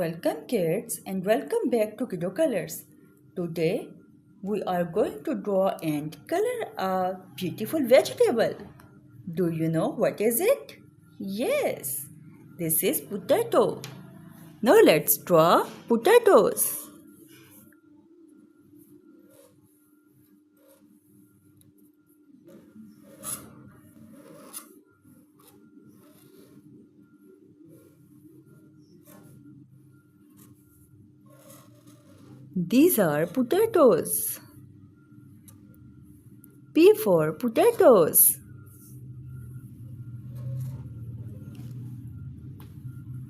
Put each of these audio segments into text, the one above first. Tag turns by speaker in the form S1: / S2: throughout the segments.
S1: Welcome kids and welcome back to Kiddo Colors. Today we are going to draw and color a beautiful vegetable. Do you know what is it? Yes, this is potato. Now let's draw potatoes. These are potatoes. P for potatoes.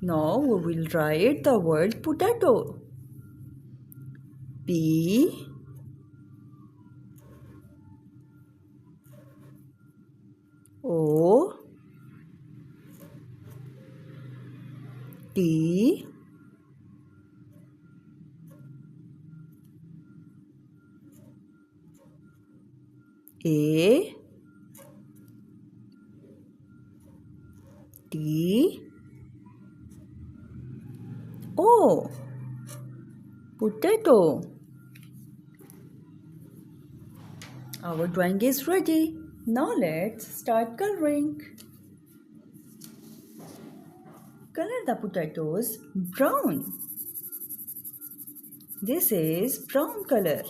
S1: Now we will write the word potato. P O T A T O potato. Our drawing is ready. Now let's start coloring. Color the potatoes brown. This is brown color.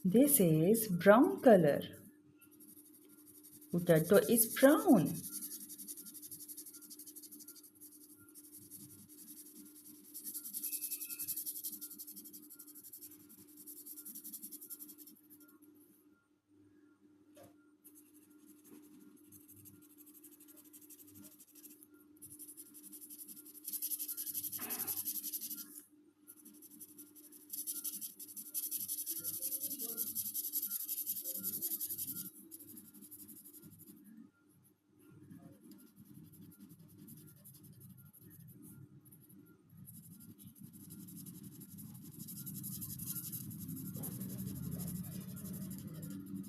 S1: This is brown color. Potato is brown.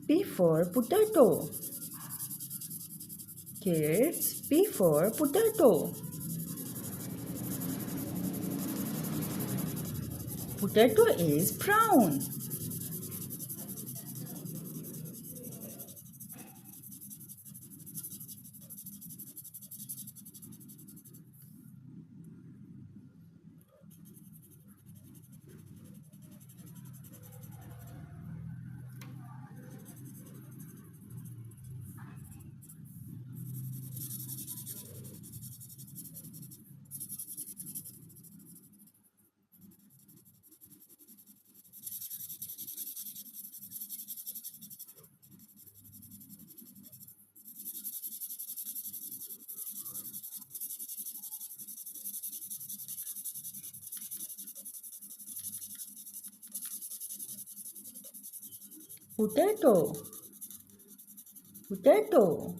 S1: P for potato. Kids, P for potato. Potato is brown. Potato. Potato.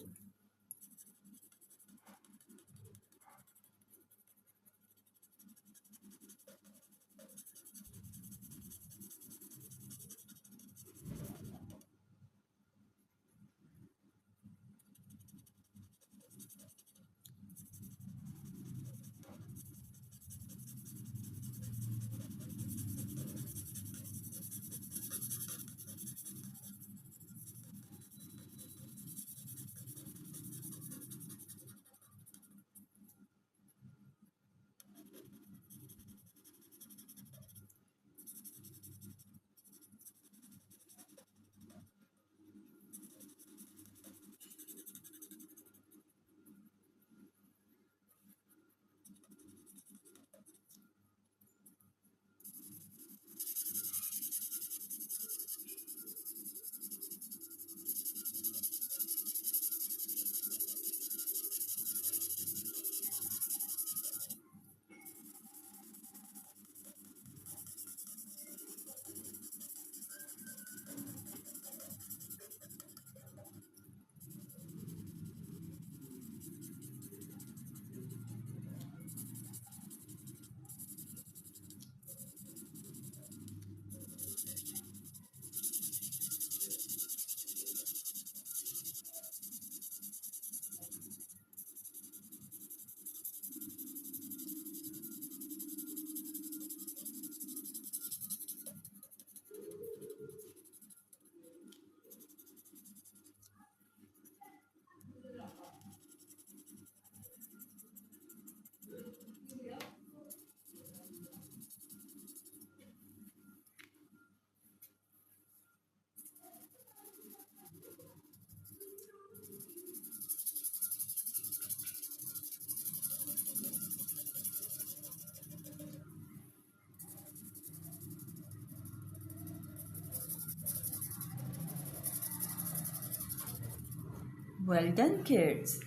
S1: Well done, kids.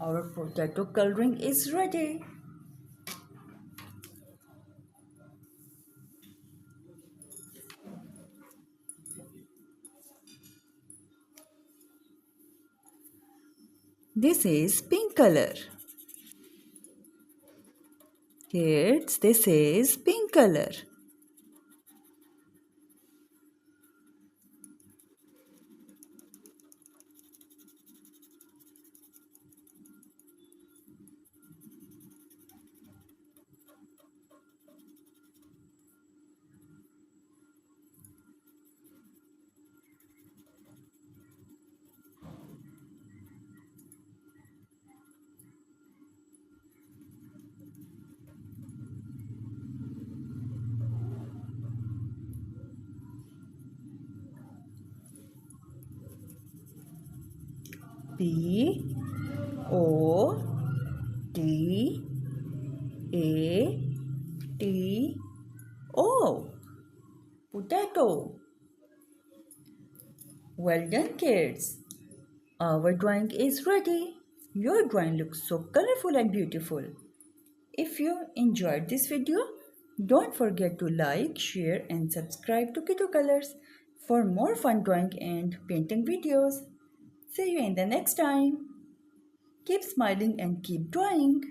S1: Our potato coloring is ready. This is pink color. Kids, this is pink color. P O T A T O. Potato. Well done, kids. Our drawing is ready. Your drawing looks so colorful and beautiful. If you enjoyed this video, don't forget to like, share and subscribe to Kiddo Colors for more fun drawing and painting videos. See you in the next time. Keep smiling and keep drawing.